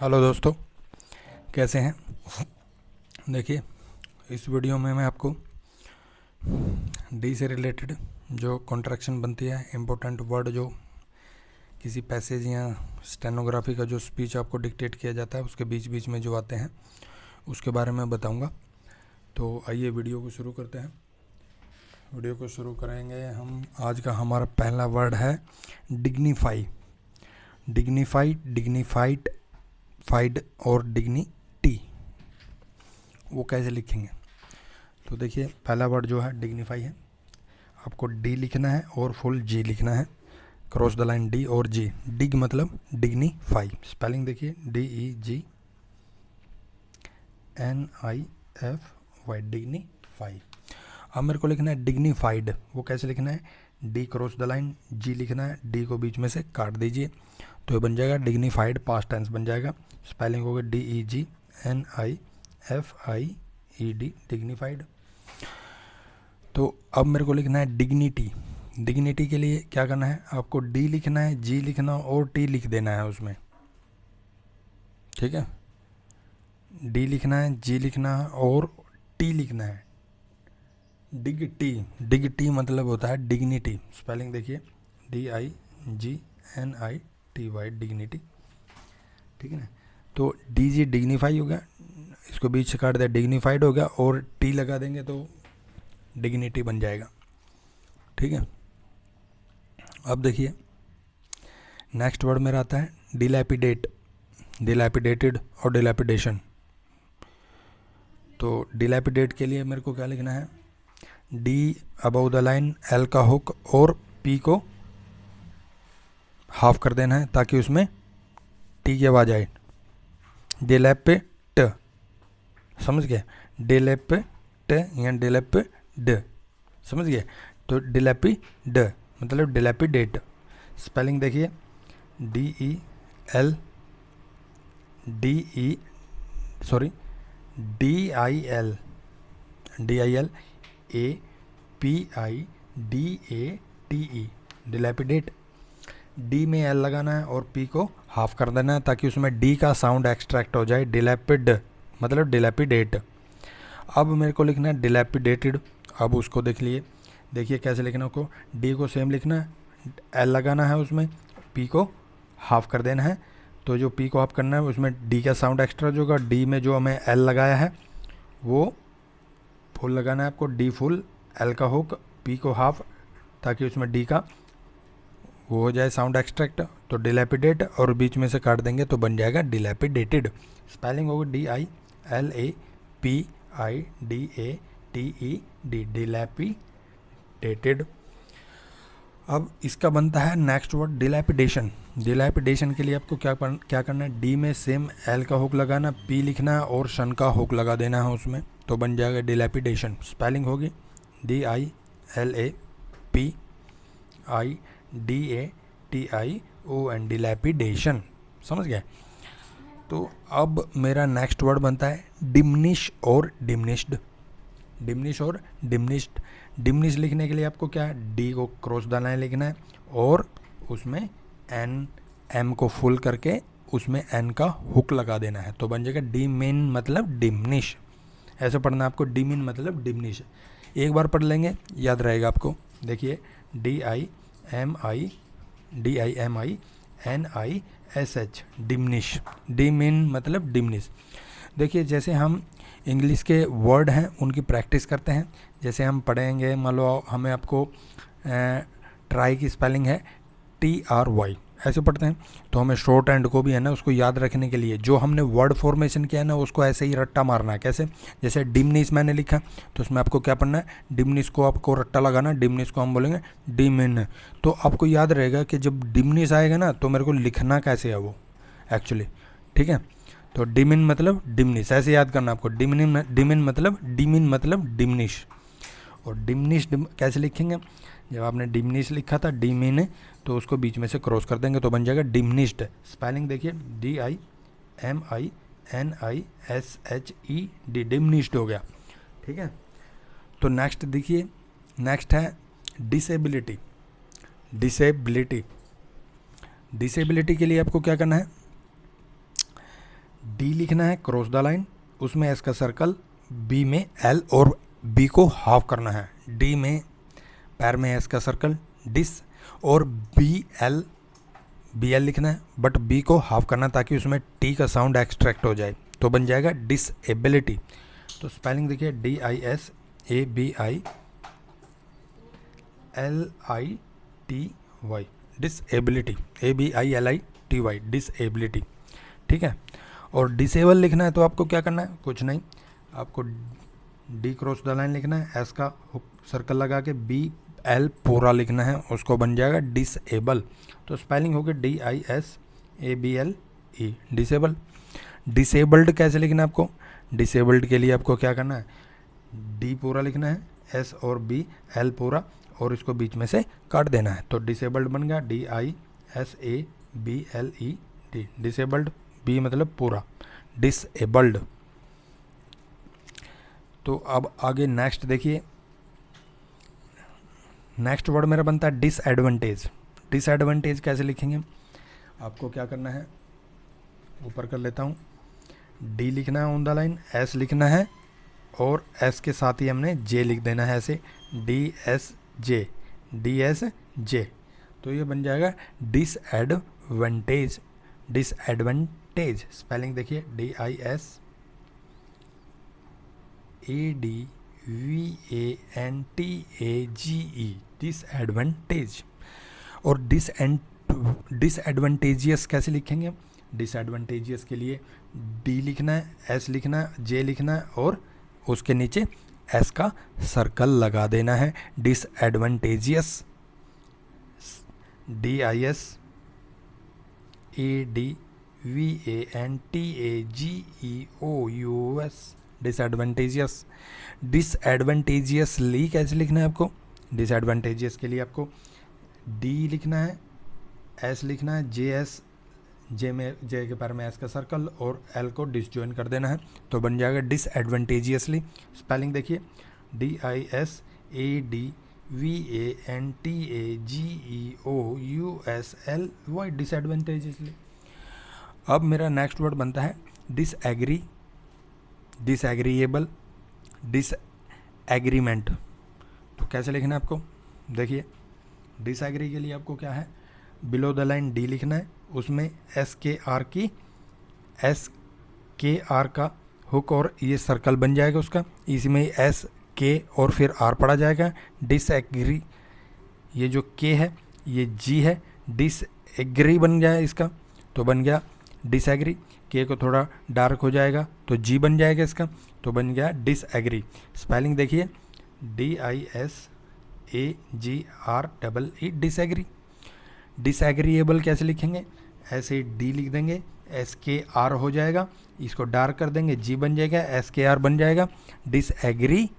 Hello दोस्तों, कैसे हैं। देखिए, इस वीडियो में मैं आपको डी से रिलेटेड जो कॉन्ट्रैक्शन बनती है, इम्पोर्टेंट वर्ड जो किसी पैसेज या स्टेनोग्राफी का जो स्पीच आपको डिक्टेट किया जाता है उसके बीच बीच में जो आते हैं उसके बारे में बताऊंगा। तो आइए वीडियो को शुरू करते हैं। वीडियो को शुरू करेंगे हम। आज का हमारा पहला वर्ड है डिग्निफाई। डिग्निफाई, डिग्निफाइड, फाइड और डिग्निटी, वो कैसे लिखेंगे। तो देखिए, पहला वर्ड जो है डिग्निफाई है। आपको डी लिखना है और फुल जी लिखना है, क्रॉस द लाइन डी और जी। डिग मतलब डिग्निफाई, स्पेलिंग देखिए DEGNIFY, डिग्निफाई। अब मेरे को लिखना है डिग्निफाइड। वो कैसे लिखना है, डी क्रॉस द लाइन, जी लिखना है, डी को बीच में से काट दीजिए तो ये बन जाएगा डिग्निफाइड, पास्ट टेंस बन जाएगा। स्पेलिंग होगा DEGNIFIED, डिग्निफाइड। तो अब मेरे को लिखना है डिग्निटी। डिग्निटी के लिए क्या करना है, आपको डी लिखना है, जी लिखना और टी लिख देना है उसमें, ठीक है। डी लिखना है, जी लिखना है और टी लिखना है। डिगटी, डिगटी मतलब होता है डिग्निटी। स्पेलिंग देखिए DIGNITY, डिग्निटी, ठीक है ना। तो DG डिग्निफाई हो गया, इसको बीच से काट दिया, डिग्निफाइड हो गया, और टी लगा देंगे तो डिग्निटी बन जाएगा, ठीक है। अब देखिए, नेक्स्ट वर्ड मेरा आता है डिलैपिडेट। डिलैपिडेटेड और डिलैपिडेशन। तो डिलैपिडेट के लिए मेरे को क्या लिखना है, D above the line, L का हुक और पी को हाफ कर देना है ताकि उसमें टी की आवाज़ आए। डिलैपिड, समझ गए, डिलैपिड या डिलैपिड, समझ गए। तो डिलैपिड मतलब डिलैपिडेट। स्पेलिंग देखिए DIL APIDATE, डिलैपिडेट। डी में एल लगाना है और पी को हाफ कर देना है ताकि उसमें डी का साउंड एक्सट्रैक्ट हो जाए। डिलैपिड मतलब डिलैपिडेट। अब मेरे को लिखना है डिलैपिडेटेड। अब उसको देख लिए, देखिए कैसे लिखना है। को डी को सेम लिखना है, एल लगाना है, उसमें पी को हाफ कर देना है। तो जो पी को हाफ करना है उसमें डी का साउंड एक्स्ट्रा जो होगा, डी में जो हमें एल लगाया है वो फुल लगाना है आपको, डी फुल, एल का हुक, पी को हाफ, ताकि उसमें डी का वो हो जाए साउंड एक्सट्रैक्ट। तो डिलैपिडेट और बीच में से काट देंगे तो बन जाएगा डिलैपिडेटेड। स्पेलिंग होगा DILAPIDATED, डिलैपिडेटेड। अब इसका बनता है नेक्स्ट वर्ड डिलैपिडेशन। डिलैपिडेशन के लिए आपको क्या करना है, डी में सेम एल का हुक लगाना, पी लिखना है और शन का हुक लगा देना है उसमें, तो बन जाएगा डिलैपिडेशन। स्पेलिंग होगी DILAPIDATION, डिलैपिडेशन, समझ गए। तो अब मेरा नेक्स्ट वर्ड बनता है डिमनिश और डिमनिश्ड। डिमनिश और डिमनिश्ड। डिमनिश लिखने के लिए आपको क्या है, डी को क्रॉस द लाइन लिखना है और उसमें एन एम को फुल करके उसमें एन का हुक लगा देना है, तो बन जाएगा डिमिन मतलब डिमनिश। ऐसे पढ़ना आपको, डिमिन मतलब डिमनिश। एक बार पढ़ लेंगे याद रहेगा आपको। देखिए DIMINISH, डिमनिश। डिमिन मतलब डिमनिश। देखिए, जैसे हम इंग्लिश के वर्ड हैं उनकी प्रैक्टिस करते हैं। जैसे हम पढ़ेंगे, मान लो हमें आपको ट्राई की स्पेलिंग है TRY, ऐसे पढ़ते हैं। तो हमें शॉर्ट एंड को भी है ना उसको याद रखने के लिए जो हमने वर्ड फॉर्मेशन किया है ना उसको ऐसे ही रट्टा मारना है। कैसे, जैसे डिमनिश मैंने लिखा तो उसमें आपको क्या पढ़ना है, डिमनिश को आपको रट्टा लगाना, डिमनिश को हम बोलेंगे डिमिन। तो आपको याद रहेगा कि जब डिमनिश आएगा ना तो मेरे को लिखना कैसे है वो एक्चुअली, ठीक है। तो डिमिन मतलब डिमनिश, ऐसे याद करना आपको। डिमिन मतलब डिमनिश। और डिमनिश कैसे लिखेंगे, जब आपने डिमनिश लिखा था डिमिन तो उसको बीच में से क्रॉस कर देंगे तो बन जाएगा डिमनिश्ड। स्पेलिंग देखिए DIMINISHED, डिमनिश्ड हो गया, ठीक है। तो नेक्स्ट देखिए, नेक्स्ट है डिसेबिलिटी। डिसेबिलिटी के लिए आपको क्या करना है, डी लिखना है क्रॉस द लाइन, उसमें एस का सर्कल, बी में एल और बी को हाफ करना है। डी में पैर में एस का सर्कल डिस, और बी एल लिखना है बट बी को हाफ करना ताकि उसमें टी का साउंड एक्सट्रैक्ट हो जाए, तो बन जाएगा डिसेबिलिटी। तो स्पेलिंग देखिए DISABILITY, डिसेबिलिटी, ABILITY, डिसेबिलिटी। ठीक है। और डिसेबल लिखना है तो आपको क्या करना है, कुछ नहीं, आपको डी क्रॉस द लाइन लिखना है, एस का सर्कल लगा के बी एल पूरा लिखना है, उसको बन जाएगा डिसेबल। तो स्पेलिंग होगी DISABLE, डिसेबल। डिसेबल्ड कैसे लिखना है आपको, डिसेबल्ड के लिए आपको क्या करना है, डी पूरा लिखना है, एस और बी एल पूरा, और इसको बीच में से काट देना है, तो डिसेबल्ड बन गया DISABLED, डिसेबल्ड, बी मतलब पूरा, डिसेबल्ड। तो अब आगे नेक्स्ट देखिए, नेक्स्ट वर्ड मेरा बनता है डिसएडवांटेज। डिसएडवांटेज कैसे लिखेंगे, आपको क्या करना है, ऊपर कर लेता हूँ, डी लिखना है ऑन द लाइन, एस लिखना है और एस के साथ ही हमने जे लिख देना है, ऐसे DSJ। तो ये बन जाएगा डिसएडवांटेज। डिसएडवांटेज स्पेलिंग देखिए DISADVANTAGE, डिसएडवांटेज। और डिसएडवांटेजियस कैसे लिखेंगे, डिसएडवांटेजियस के लिए डी लिखना है, एस लिखना है, जे लिखना है और उसके नीचे एस का सर्कल लगा देना है, डिसएडवांटेजियस, DISADVANTAGEOUS, डिसएडवांटेजियस। डिसएडवांटेजियसली कैसे लिखना है आपको, डिसएडवांटेजियस के लिए आपको डी लिखना है, एस लिखना है, जे के पैर में एस का सर्कल और एल को डिसजॉइन कर देना है, तो बन जाएगा डिसएडवांटेजियसली। स्पेलिंग देखिए DISADVANTAGEOUSLY, डिसएडवांटेजियसली। अब मेरा नेक्स्ट वर्ड बनता है डिसएग्री, डिसएग्रीएबल, डिसएग्रीमेंट। तो कैसे लिखना है आपको, देखिए डिसएग्री के लिए आपको क्या है, बिलो द लाइन डी लिखना है, उसमें SKR का हुक और ये सर्कल बन जाएगा उसका, इसमें SK और फिर R पड़ा जाएगा। डिसएग्री, ये जो K है ये G है, डिसएग्री बन गया है इसका, तो बन गया डिसएग्री। K को थोड़ा डार्क हो जाएगा तो G बन जाएगा इसका, तो बन गया डिसएग्री। स्पेलिंग देखिए DISAGREE, डिसएग्री। डिसएग्रीएबल कैसे लिखेंगे, ऐसे डी लिख देंगे, SKR हो जाएगा, इसको डार्क कर देंगे, G बन जाएगा, SKR बन जाएगा, डिसएग्री,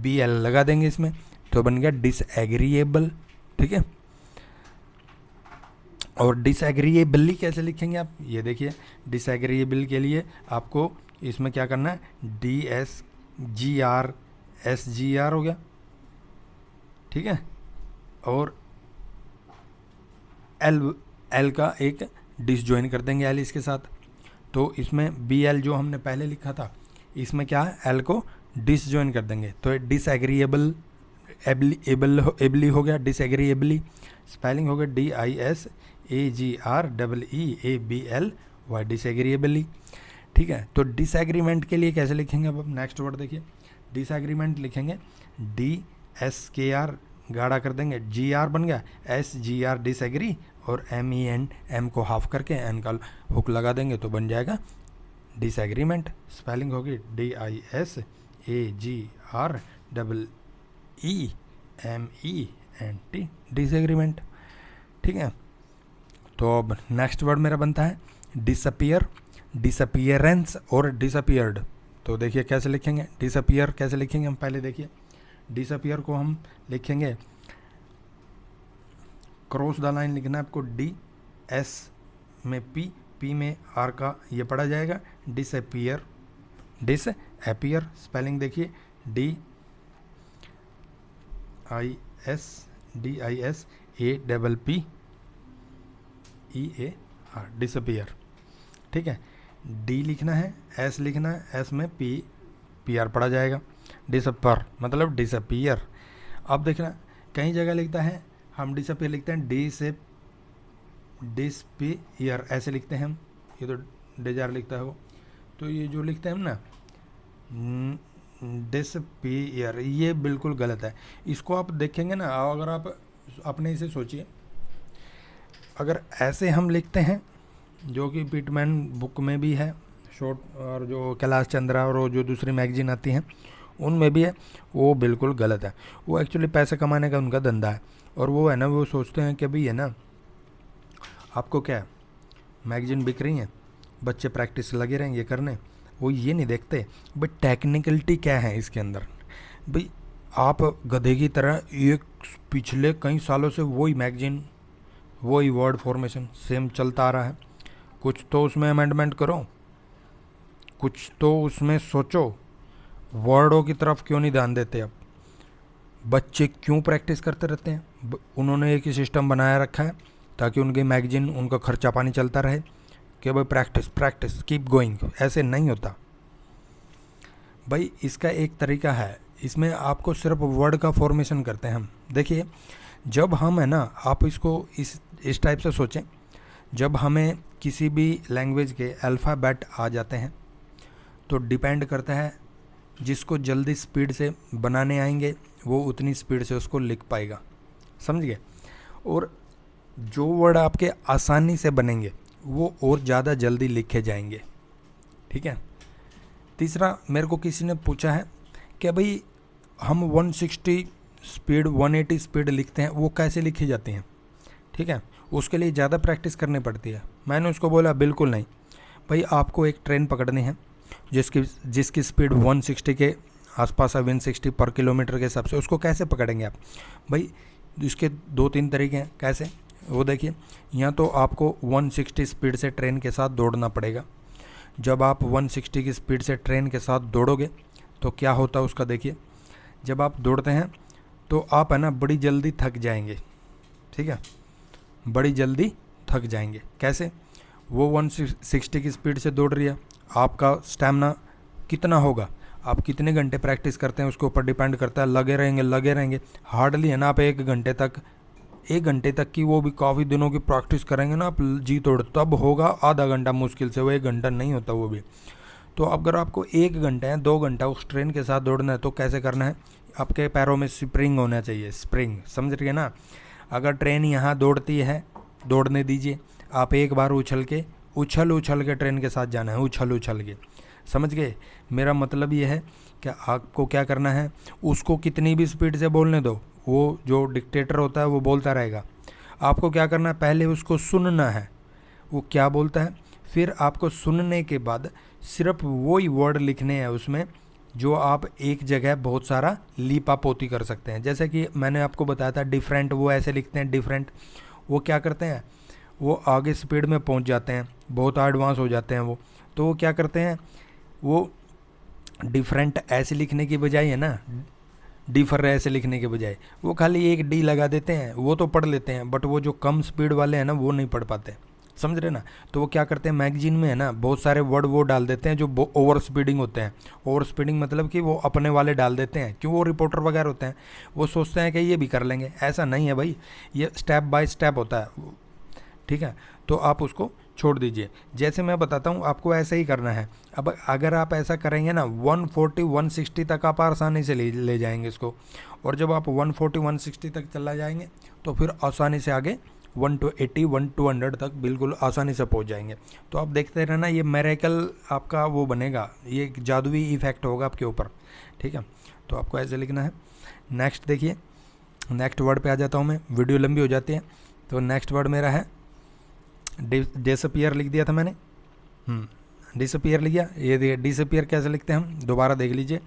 BL लगा देंगे इसमें, तो बन गया डिसएग्रीएबल। ठीक है। और डिसएग्रीएबली कैसे लिखेंगे आप, ये देखिए डिसएग्रीएबल के लिए आपको इसमें क्या करना है, DSGR SGR हो गया, ठीक है, और एल का एक डिसजॉइन कर देंगे एल इसके साथ, तो इसमें BL जो हमने पहले लिखा था इसमें क्या है, एल को डिसजॉइन कर देंगे, तो डिसएग्रीएबल एबली हो गया, डिसएग्रीएबली। स्पेलिंग हो गया DISAGREEABLY, डिसएग्रीएबली। ठीक है। तो डिसएग्रीमेंट के लिए कैसे लिखेंगे, अब नेक्स्ट वर्ड देखिए, डिसएग्रीमेंट लिखेंगे DSKR गाढ़ा कर देंगे, GR बन गया, SGR डिसएग्री, और MEN को हाफ करके एन का हुक लगा देंगे, तो बन जाएगा डिसएग्रीमेंट। स्पेलिंग होगी DISAGREEMENT, डिसएग्रीमेंट। ठीक है। तो अब नेक्स्ट वर्ड मेरा बनता है डिसअपियर, डिसअपियरेंस और डिसअपियर्ड। तो देखिए कैसे लिखेंगे, डिसअपियर कैसे लिखेंगे हम पहले देखिए, डिसअपियर को हम लिखेंगे क्रॉस द लाइन लिखना है आपको, DS में P में R का ये पड़ा जाएगा, डिसअपियर, डिसअपियर। स्पेलिंग देखिए DISAPPEAR, डिसअपियर। ठीक है, डी लिखना है, एस लिखना है, एस में पी आर पढ़ा जाएगा। डिसअपर मतलब डिसअपियर। अब देखना कई जगह लिखता है हम डिसअपियर लिखते हैं डिसपियर ऐसे लिखते हैं हम, ये तो डेजार लिखता है वो, तो ये जो लिखते हैं हम ना डिसपियर, ये बिल्कुल गलत है। इसको आप देखेंगे ना, अगर आप अपने से सोचिए, अगर ऐसे हम लिखते हैं जो कि पिटमैन बुक में भी है शॉर्ट, और जो कैलाश चंद्रा और जो दूसरी मैगजीन आती हैं उनमें भी है, वो बिल्कुल गलत है। वो एक्चुअली पैसे कमाने का उनका धंधा है, और वो है ना, वो सोचते हैं कि भाई है ना, आपको क्या है, मैगजीन बिक रही हैं, बच्चे प्रैक्टिस लगे रहेंगे करने, वो ये नहीं देखते भाई टेक्निकलिटी क्या है इसके अंदर। भाई आप गधे की तरह एक पिछले कई सालों से वही मैगजीन, वही वर्ड फॉर्मेशन सेम चलता आ रहा है, कुछ तो उसमें अमेंडमेंट करो, कुछ तो उसमें सोचो। वर्डों की तरफ क्यों नहीं ध्यान देते? अब बच्चे क्यों प्रैक्टिस करते रहते हैं? उन्होंने एक ही सिस्टम बनाया रखा है ताकि उनकी मैगजीन, उनका खर्चा पानी चलता रहे कि भाई प्रैक्टिस प्रैक्टिस कीप गोइंग। ऐसे नहीं होता भाई, इसका एक तरीका है, इसमें आपको सिर्फ वर्ड का फॉर्मेशन करते हैं हम। देखिए जब हम है ना, आप इसको इस टाइप से सोचें, जब हमें किसी भी लैंग्वेज के अल्फ़ाबेट आ जाते हैं तो डिपेंड करता है, जिसको जल्दी स्पीड से बनाने आएंगे वो उतनी स्पीड से उसको लिख पाएगा, समझ गए? और जो वर्ड आपके आसानी से बनेंगे वो और ज़्यादा जल्दी लिखे जाएंगे, ठीक है। तीसरा, मेरे को किसी ने पूछा है कि भाई हम 160 स्पीड 180 स्पीड लिखते हैं, वो कैसे लिखी जाती हैं? ठीक है, उसके लिए ज़्यादा प्रैक्टिस करनी पड़ती है। मैंने उसको बोला बिल्कुल नहीं भाई, आपको एक ट्रेन पकड़नी है जिसकी स्पीड 160 के आसपास है, 160 पर किलोमीटर के हिसाब से। उसको कैसे पकड़ेंगे आप? भाई इसके 2-3 तरीके हैं। कैसे? वो देखिए, यहाँ तो आपको 160 स्पीड से ट्रेन के साथ दौड़ना पड़ेगा। जब आप 160 की स्पीड से ट्रेन के साथ दौड़ोगे तो क्या होता है उसका देखिए, जब आप दौड़ते हैं तो आप है ना बड़ी जल्दी थक जाएंगे, ठीक है, बड़ी जल्दी थक जाएंगे। कैसे? वो 160 की स्पीड से दौड़ रही है, आपका स्टैमिना कितना होगा, आप कितने घंटे प्रैक्टिस करते हैं उसके ऊपर डिपेंड करता है। लगे रहेंगे हार्डली है ना, आप एक घंटे तक की, वो भी काफ़ी दिनों की प्रैक्टिस करेंगे ना आप जी तोड़, तब होगा आधा घंटा मुश्किल से, वो 1 घंटा नहीं होता वो भी। तो अगर आपको 1 घंटा या 2 घंटा उस ट्रेन के साथ दौड़ना है तो कैसे करना है? आपके पैरों में स्प्रिंग होना चाहिए, स्प्रिंग, समझ रही है ना। अगर ट्रेन यहाँ दौड़ती है, दौड़ने दीजिए, आप एक बार उछल के ट्रेन के साथ जाना है, उछल के, समझ गए? मेरा मतलब ये है कि आपको क्या करना है, उसको कितनी भी स्पीड से बोलने दो, वो जो डिक्टेटर होता है वो बोलता रहेगा। आपको क्या करना है, पहले उसको सुनना है वो क्या बोलता है, फिर आपको सुनने के बाद सिर्फ वही वर्ड लिखने हैं उसमें जो आप एक जगह बहुत सारा लीपा पोती कर सकते हैं। जैसे कि मैंने आपको बताया था डिफरेंट, वो ऐसे लिखते हैं डिफरेंट। वो क्या करते हैं, वो आगे स्पीड में पहुंच जाते हैं, बहुत एडवांस हो जाते हैं वो, तो वो क्या करते हैं, वो डिफरेंट ऐसे लिखने की बजाय है ना, डिफर ऐसे लिखने के बजाय वो खाली एक डी लगा देते हैं। वो तो पढ़ लेते हैं, बट वो जो कम स्पीड वाले हैं ना वो नहीं पढ़ पाते, समझ रहे ना। तो वो क्या करते हैं, मैगजीन में है ना बहुत सारे वर्ड वो डाल देते हैं जो ओवर स्पीडिंग होते हैं। ओवर स्पीडिंग मतलब कि वो अपने वाले डाल देते हैं, क्यों? वो रिपोर्टर वगैरह होते हैं, वो सोचते हैं कि ये भी कर लेंगे। ऐसा नहीं है भाई, ये स्टेप बाय स्टेप होता है, ठीक है। तो आप उसको छोड़ दीजिए, जैसे मैं बताता हूँ आपको ऐसे ही करना है। अब अगर आप ऐसा करेंगे ना 140 160 तक आप आसानी से ले जाएंगे इसको, और जब आप 140 160 तक चला जाएंगे तो फिर आसानी से आगे 180 200 तक बिल्कुल आसानी से पहुंच जाएंगे। तो आप देखते रहना, ये मिरेकल आपका वो बनेगा, ये एक जादुई इफेक्ट होगा आपके ऊपर, ठीक है। तो आपको ऐसे लिखना है। नेक्स्ट देखिए, नेक्स्ट वर्ड पे आ जाता हूँ मैं, वीडियो लंबी हो जाती है। तो नेक्स्ट वर्ड मेरा है डिसअपियर, लिख दिया था मैंने, डिसअपियर लिख गया। ये देखिए डिसअपियर कैसे लिखते हैं हम, दोबारा देख लीजिए,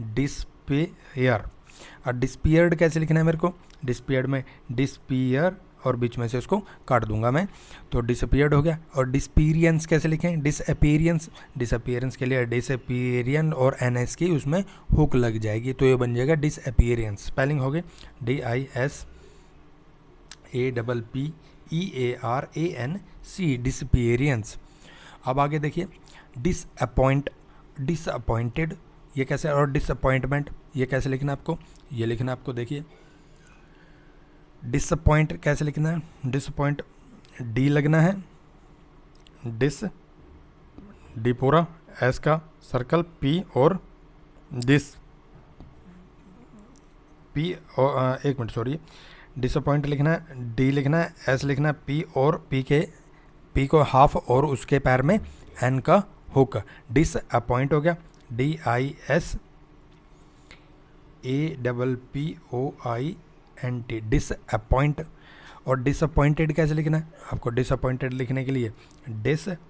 डिसपियर। और डिसपियर्ड कैसे लिखना है मेरे को, डिसपियर्ड में डिसपियर और बीच में से उसको काट दूंगा मैं, तो डिसअपियर्ड हो गया। और डिसपीरियंस कैसे लिखें, डिसअपीरियंस, डिसअपीरियंस के लिए डिसअपीरियन और एनएस की उसमें हुक लग जाएगी, तो ये बन जाएगा डिसअपीरियंस। स्पेलिंग हो गई DISAPPEARANC, डिसअपीरियंस। अब आगे देखिए, डिसअपॉइंटेड ये कैसे, और डिसअपॉइंटमेंट ये कैसे लिखना है आपको, ये लिखना है आपको, देखिए डिसअपॉइंट कैसे लिखना है, डिसअपॉइंट डी लगना है, डिस डी पूरा, एस का सर्कल, पी और दिस, पी और एक मिनट सॉरी, डिसअपॉइंट लिखना है, डी लिखना है, एस लिखना है, पी और पी को हाफ और उसके पैर में एन का हुक, डिसअपॉइंट हो गया, DISAPPOINT, डिसअपॉइंट। और डिसअपॉइंटेड कैसे लिखना है आपको, डिसअपॉइंटेड लिखने के लिए डिस